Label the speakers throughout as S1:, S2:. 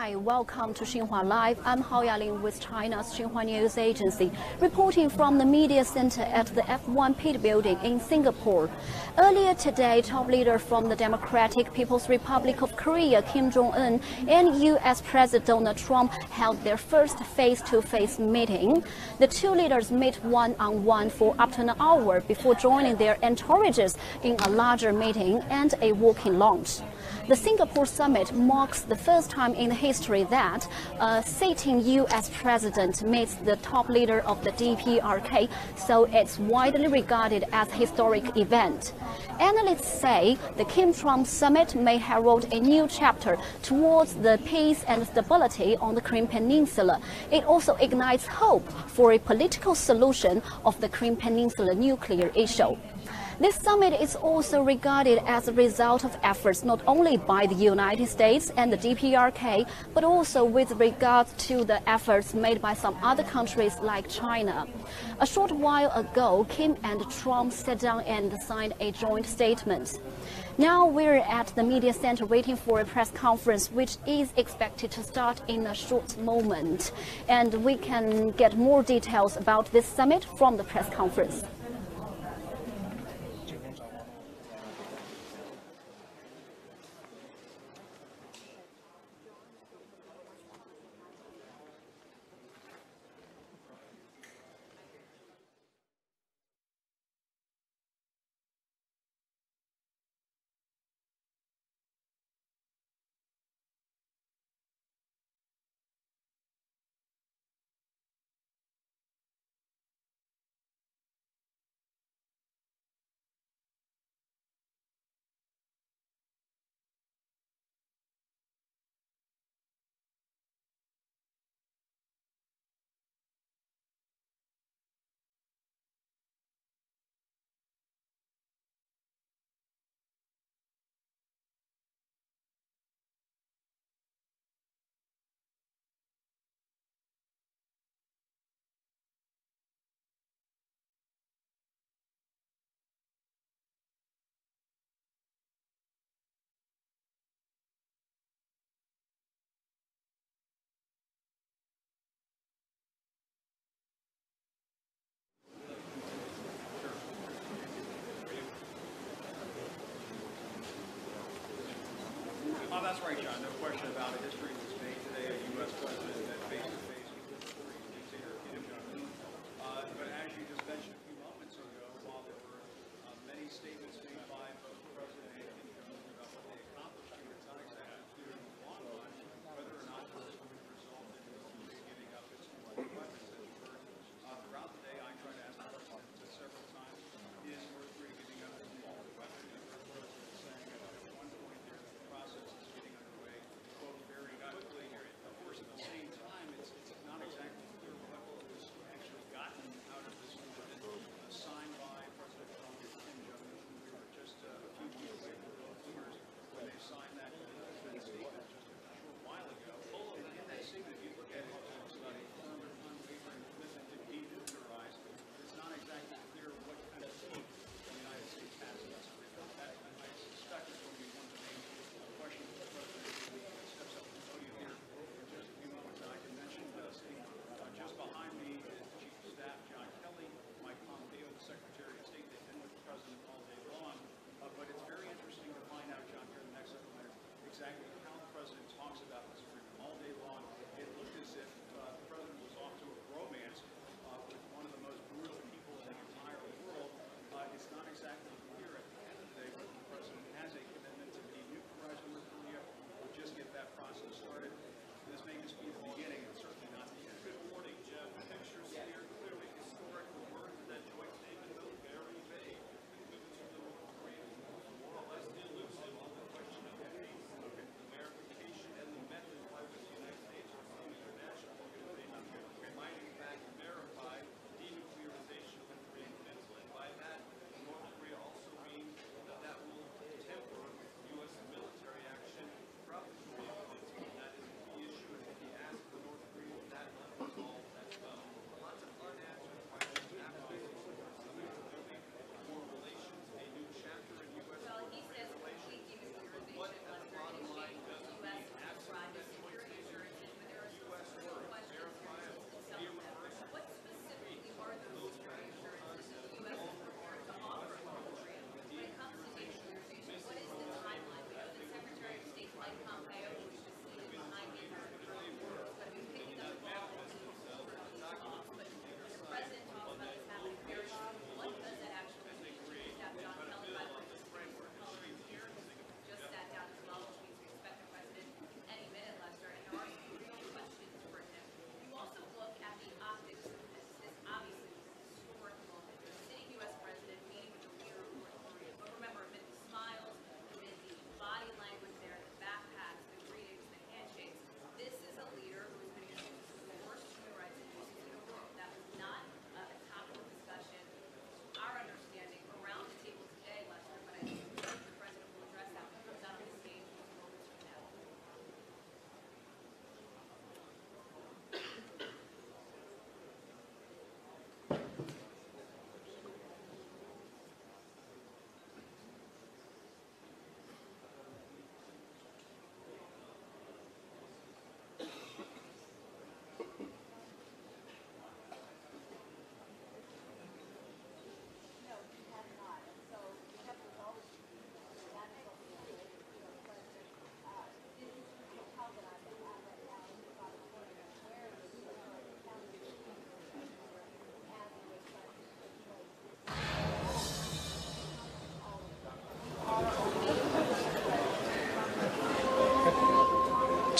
S1: Hi, welcome to Xinhua Live. I'm Hao Yaling with China's Xinhua News Agency, reporting from the media center at the F1 Pit Building in Singapore. Earlier today, top leader from the Democratic People's Republic of Korea, Kim Jong Un, and U.S. President Donald Trump held their first face-to-face meeting. The two leaders met one-on-one for up to an hour before joining their entourages in a larger meeting and a walking launch. The Singapore summit marks the first time in history that a sitting U.S. president meets the top leader of the DPRK, so it's widely regarded as a historic event. Analysts say the Kim-Trump summit may herald a new chapter towards the peace and stability on the Korean Peninsula. It also ignites hope for a political solution of the Korean Peninsula nuclear issue. This summit is also regarded as a result of efforts not only by the United States and the DPRK, but also with regard to the efforts made by some other countries like China. A short while ago, Kim and Trump sat down and signed a joint statement. Now we're at the media center waiting for a press conference, which is expected to start in a short moment. And we can get more details about this summit from the press conference.
S2: That's right, John. No question about it. History was made today. A U.S. president met face-to-face with the Korean dictator Kim Jong Un. But as you just mentioned a few moments ago, while there were many statements made by both the president and Kim Jong Un about what they accomplished, you were not exactly clear in the long run whether or not this would result in Korea giving up its nuclear weapons. As you heard throughout the day, I tried to ask the president several times, is North Korea giving up its nuclear weapons? You heard the president saying at one point there that the process is getting underway, quote, very quickly. Of course, at the same time, it's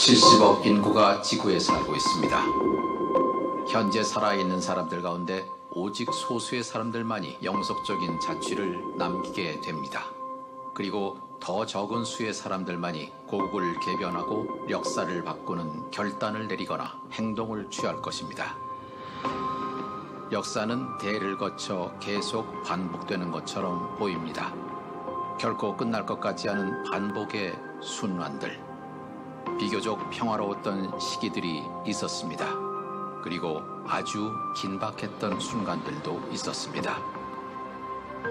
S3: 70억 인구가 지구에 살고 있습니다. 현재 살아있는 사람들 가운데 오직 소수의 사람들만이 영속적인 자취를 남기게 됩니다. 그리고 더 적은 수의 사람들만이 고국을 개변하고 역사를 바꾸는 결단을 내리거나 행동을 취할 것입니다. 역사는 대를 거쳐 계속 반복되는 것처럼 보입니다. 결코 끝날 것 같지 않은 반복의 순환들. 비교적 평화로웠던 시기들이 있었습니다. 그리고 아주 긴박했던 순간들도 있었습니다.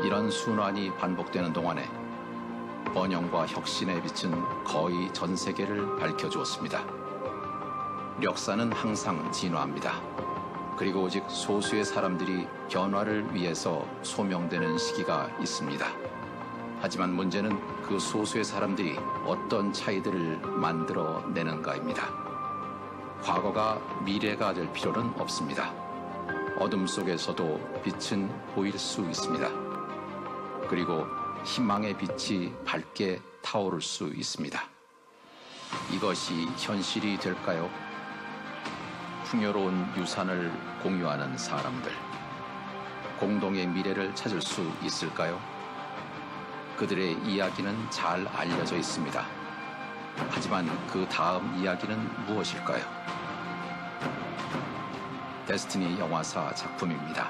S3: 이런 순환이 반복되는 동안에 번영과 혁신의 빛은 거의 전 세계를 밝혀주었습니다. 역사는 항상 진화합니다. 그리고 오직 소수의 사람들이 변화를 위해서 소명되는 시기가 있습니다. 하지만 문제는 그 소수의 사람들이 어떤 차이들을 만들어내는가입니다. 과거가 미래가 될 필요는 없습니다. 어둠 속에서도 빛은 보일 수 있습니다. 그리고 희망의 빛이 밝게 타오를 수 있습니다. 이것이 현실이 될까요? 풍요로운 유산을 공유하는 사람들, 공동의 미래를 찾을 수 있을까요? 그들의 이야기는 잘 알려져 있습니다. 하지만 그 다음 이야기는 무엇일까요? 데스티니 영화사 작품입니다.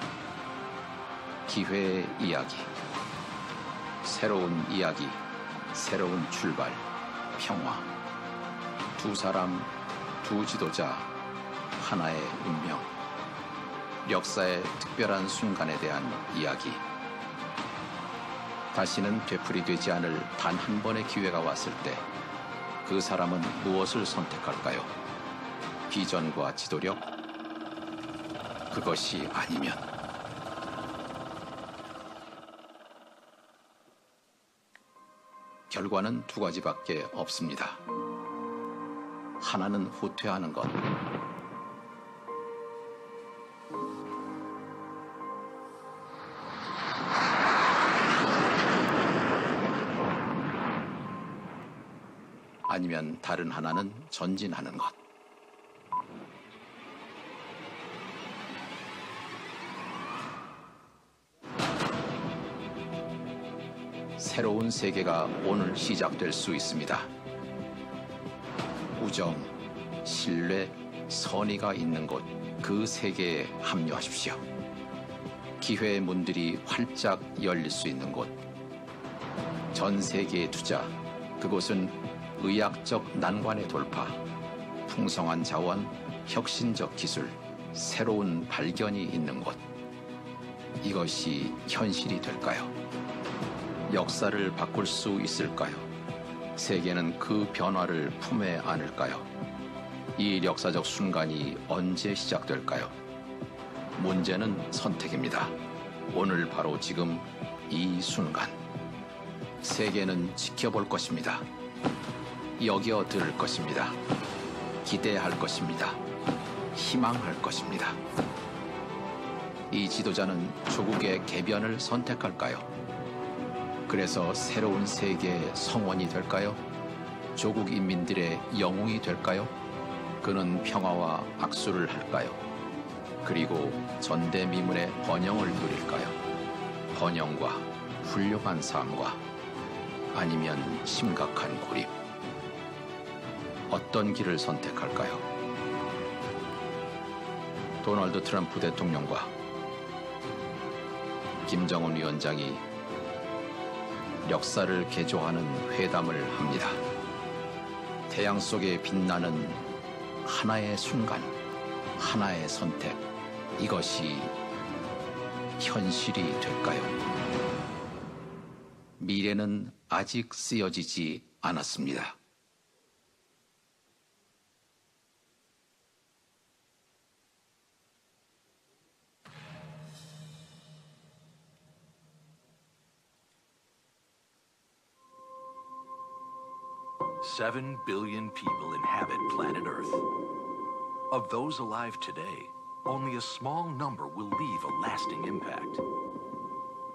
S3: 기회의 이야기, 새로운 이야기, 새로운 출발, 평화. 두 사람, 두 지도자, 하나의 운명. 역사의 특별한 순간에 대한 이야기. 다시는 되풀이되지 않을 단 한 번의 기회가 왔을 때 그 사람은 무엇을 선택할까요? 비전과 지도력? 그것이 아니면 결과는 두 가지밖에 없습니다. 하나는 후퇴하는 것. 아니면 다른 하나는 전진하는 것. 새로운 세계가 오늘 시작될 수 있습니다. 우정, 신뢰, 선의가 있는 곳, 그 세계에 합류하십시오. 기회의 문들이 활짝 열릴 수 있는 곳. 전 세계의 투자, 그곳은 의학적 난관의 돌파, 풍성한 자원, 혁신적 기술, 새로운 발견이 있는 곳. 이것이 현실이 될까요? 역사를 바꿀 수 있을까요? 세계는 그 변화를 품에 안을까요? 이 역사적 순간이 언제 시작될까요? 문제는 선택입니다. 오늘 바로 지금 이 순간. 세계는 지켜볼 것입니다. 여겨 들을 것입니다. 기대할 것입니다. 희망할 것입니다. 이 지도자는 조국의 개변을 선택할까요? 그래서 새로운 세계의 성원이 될까요? 조국 인민들의 영웅이 될까요? 그는 평화와 악수를 할까요? 그리고 전대미문의 번영을 누릴까요? 번영과 훌륭한 삶과 아니면 심각한 고립. 어떤 길을 선택할까요? 도널드 트럼프 대통령과 김정은 위원장이 역사를 개조하는 회담을 합니다. 태양 속에 빛나는 하나의 순간, 하나의 선택. 이것이 현실이 될까요? 미래는 아직 쓰여지지 않았습니다.
S4: Seven billion people inhabit planet Earth. Of those alive today, only a small number will leave a lasting impact.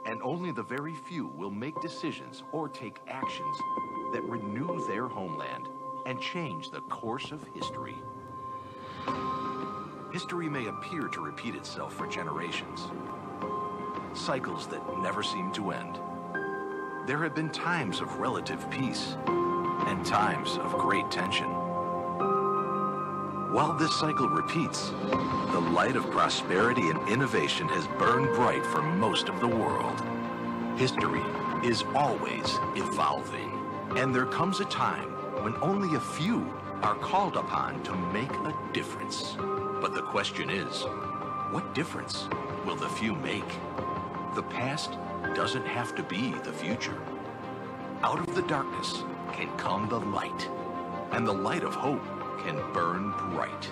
S4: And only the very few will make decisions or take actions that renew their homeland and change the course of history. History may appear to repeat itself for generations, cycles that never seem to end. There have been times of relative peace and times of great tension. While this cycle repeats, the light of prosperity and innovation has burned bright for most of the world. History is always evolving, and there comes a time when only a few are called upon to make a difference. But the question is, what difference will the few make? The past doesn't have to be the future. Out of the darkness can come the light, and the light of hope can burn bright.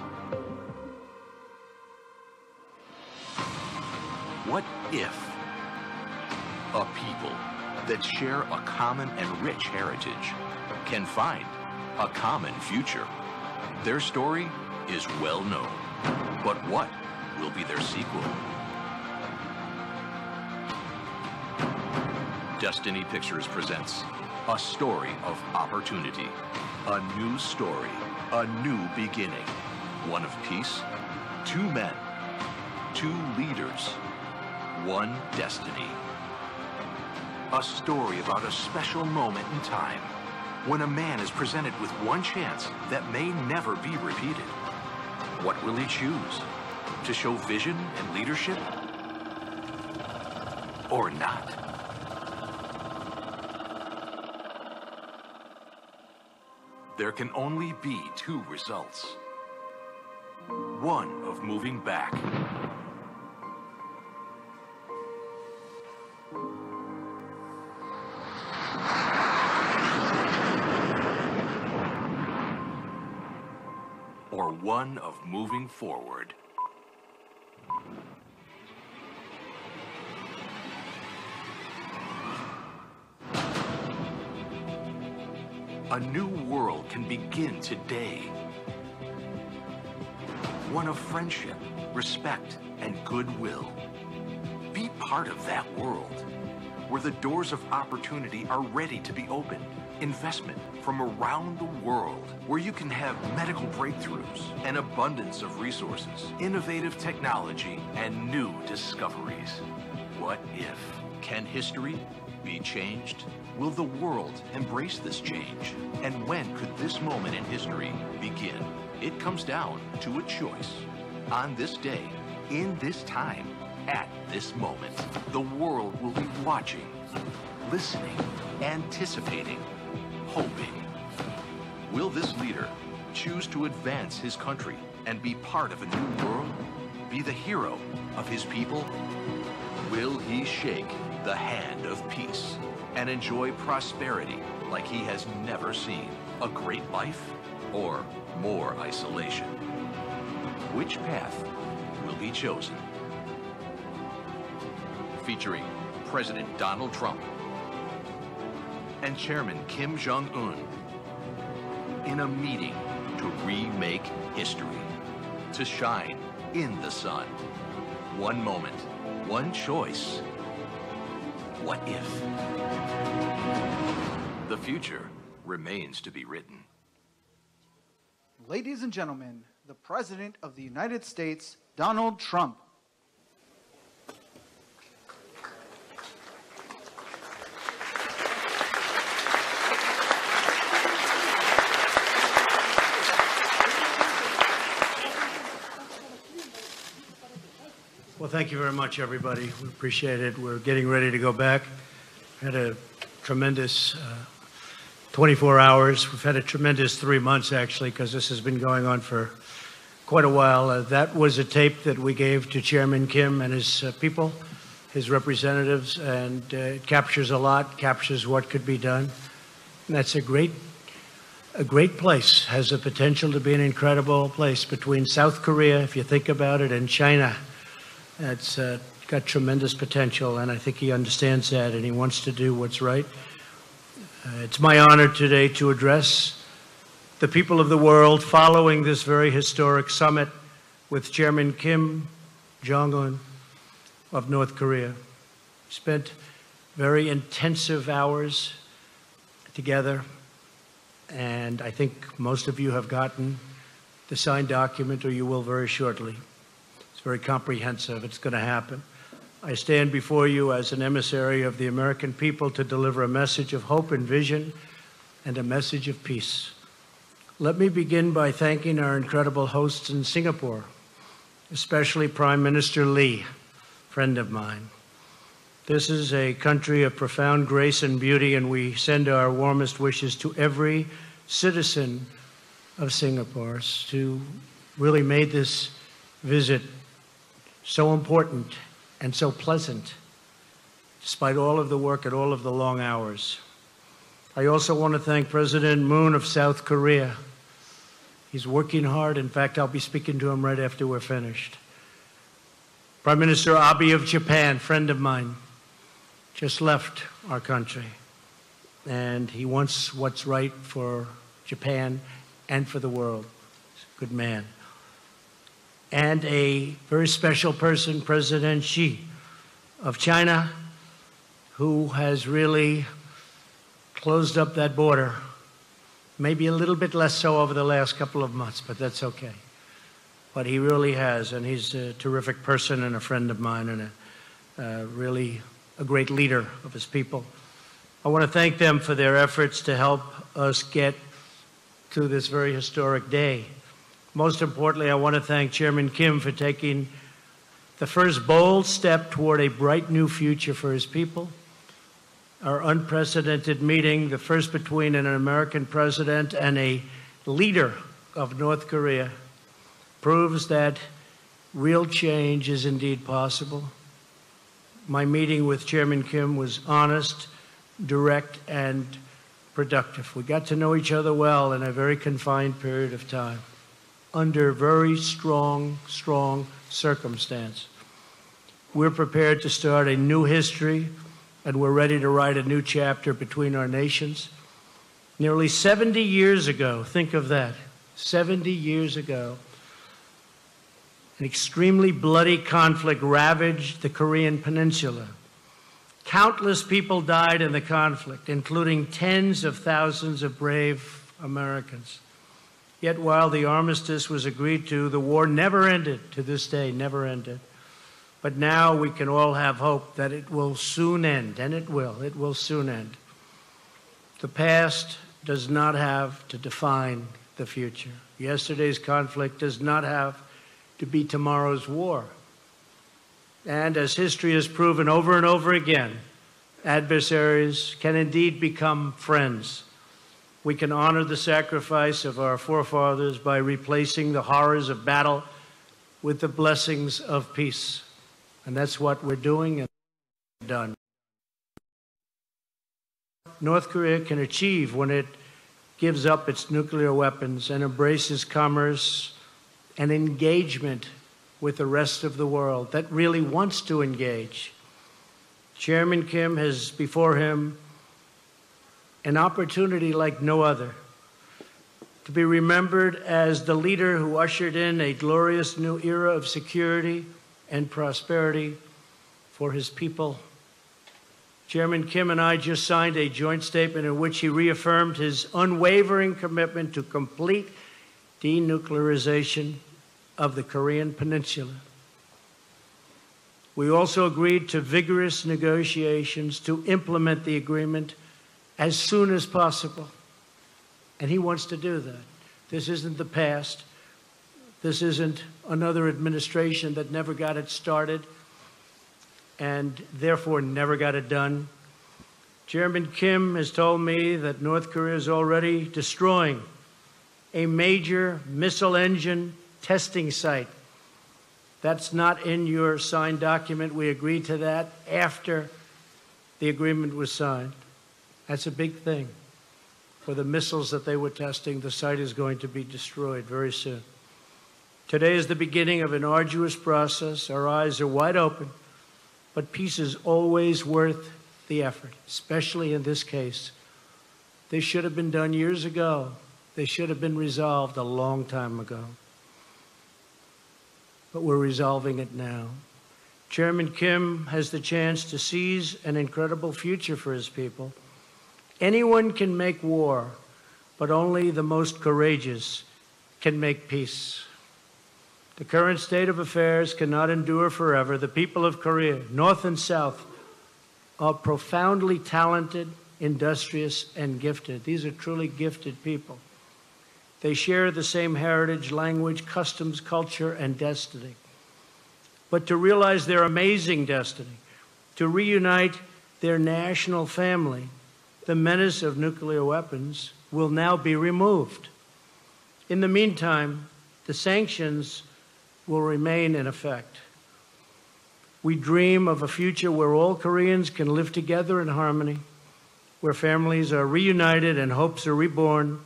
S4: What if a people that share a common and rich heritage can find a common future? Their story is well known, but what will be their sequel? Destiny Pictures presents a story of opportunity, a new story, a new beginning, one of peace, two men, two leaders, one destiny. A story about a special moment in time when a man is presented with one chance that may never be repeated. What will he choose? To show vision and leadership? Or not? There can only be two results. One of moving back, or one of moving forward. A new world can begin today. One of friendship, respect, and goodwill. Be part of that world, where the doors of opportunity are ready to be opened. Investment from around the world, where you can have medical breakthroughs, an abundance of resources, innovative technology, and new discoveries. What if? Can history be changed? Will the world embrace this change? And when could this moment in history begin? It comes down to a choice. On this day, in this time, at this moment, the world will be watching, listening, anticipating, hoping. Will this leader choose to advance his country and be part of a new world? Be the hero of his people? Will he shake the hand of peace and enjoy prosperity like he has never seen? A great life or more isolation? Which path will be chosen? Featuring President Donald Trump and Chairman Kim Jong Un in a meeting to remake history, to shine in the sun. One moment, one choice. What if? The future remains to be written.
S5: Ladies and gentlemen, the President of the United States, Donald Trump.
S6: Well, thank you very much, everybody. We appreciate it. We're getting ready to go back. Had a tremendous 24 hours. We've had a tremendous 3 months, actually, because this has been going on for quite a while. That was a tape that we gave to Chairman Kim and his people, his representatives, and it captures a lot, captures what could be done. And that's a great place, has the potential to be an incredible place between South Korea, if you think about it, and China. It's got tremendous potential, and I think he understands that, and he wants to do what's right. It's my honor today to address the people of the world following this very historic summit with Chairman Kim Jong Un of North Korea. We spent very intensive hours together. and I think most of you have gotten the signed document, or you will very shortly. It's very comprehensive. It's going to happen. I stand before you as an emissary of the American people to deliver a message of hope and vision and a message of peace. Let me begin by thanking our incredible hosts in Singapore, especially Prime Minister Lee, friend of mine. This is a country of profound grace and beauty, and we send our warmest wishes to every citizen of Singapore who really made this visit so important and so pleasant, despite all of the work and all of the long hours. I also want to thank President Moon of South Korea. He's working hard. In fact, I'll be speaking to him right after we're finished. Prime Minister Abe of Japan, friend of mine, just left our country. And he wants what's right for Japan and for the world. He's a good man. And a very special person, President Xi of China, who has really closed up that border. Maybe a little bit less so over the last couple of months, but that's okay. But he really has, and he's a terrific person and a friend of mine and really a great leader of his people. I want to thank them for their efforts to help us get to this very historic day. Most importantly, I want to thank Chairman Kim for taking the first bold step toward a bright new future for his people. Our unprecedented meeting, the first between an American president and a leader of North Korea, proves that real change is indeed possible. My meeting with Chairman Kim was honest, direct, and productive. We got to know each other well in a very confined period of time, under very strong circumstance. We're prepared to start a new history, and we're ready to write a new chapter between our nations. Nearly 70 years ago, think of that, 70 years ago, an extremely bloody conflict ravaged the Korean Peninsula. Countless people died in the conflict, including tens of thousands of brave Americans. Yet while the armistice was agreed to, the war never ended, to this day, never ended. But now we can all have hope that it will soon end, and it will soon end. The past does not have to define the future. Yesterday's conflict does not have to be tomorrow's war. And as history has proven over and over again, adversaries can indeed become friends. We can honor the sacrifice of our forefathers by replacing the horrors of battle with the blessings of peace. And that's what we're doing and done. North Korea can achieve when it gives up its nuclear weapons and embraces commerce and engagement with the rest of the world that really wants to engage. Chairman Kim has before him an opportunity like no other to be remembered as the leader who ushered in a glorious new era of security and prosperity for his people. Chairman Kim and I just signed a joint statement in which he reaffirmed his unwavering commitment to complete denuclearization of the Korean Peninsula. We also agreed to vigorous negotiations to implement the agreement as soon as possible. And he wants to do that. This isn't the past. This isn't another administration that never got it started and therefore never got it done. Chairman Kim has told me that North Korea is already destroying a major missile engine testing site. That's not in your signed document. We agreed to that after the agreement was signed. That's a big thing. For the missiles that they were testing, the site is going to be destroyed very soon. Today is the beginning of an arduous process. Our eyes are wide open, but peace is always worth the effort, especially in this case. This should have been done years ago. They should have been resolved a long time ago. But we're resolving it now. Chairman Kim has the chance to seize an incredible future for his people. Anyone can make war but only the most courageous can make peace. The current state of affairs cannot endure forever. The people of Korea, North and South, are profoundly talented, industrious, and gifted. These are truly gifted people. They share the same heritage, language, customs, culture, and destiny. But to realize their amazing destiny, to reunite their national family, the menace of nuclear weapons will now be removed. In the meantime, the sanctions will remain in effect. We dream of a future where all Koreans can live together in harmony, where families are reunited and hopes are reborn,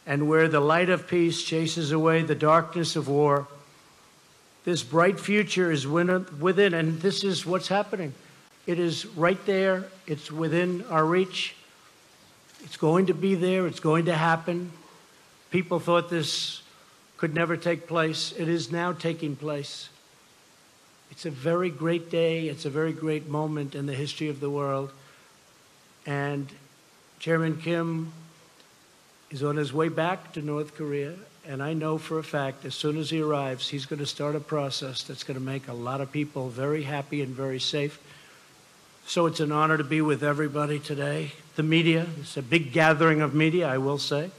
S6: and where the light of peace chases away the darkness of war. This bright future is within, and this is what's happening. It is right there. It's within our reach. It's going to be there. It's going to happen. People thought this could never take place. It is now taking place. It's a very great day. It's a very great moment in the history of the world. And Chairman Kim is on his way back to North Korea. And I know for a fact, as soon as he arrives, he's going to start a process that's going to make a lot of people very happy and very safe. So it's an honor to be with everybody today. The media, it's a big gathering of media, I will say.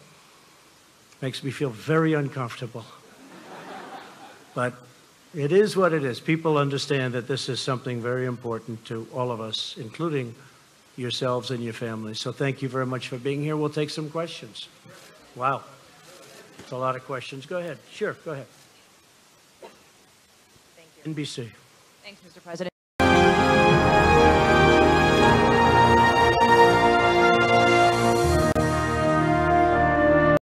S6: Makes me feel very uncomfortable. But it is what it is. People understand that this is something very important to all of us, including yourselves and your families. So thank you very much for being here. We'll take some questions. Wow. It's a lot of questions. Go ahead. Sure, go ahead.
S7: Thank you.
S6: NBC.
S7: Thanks, Mr. President.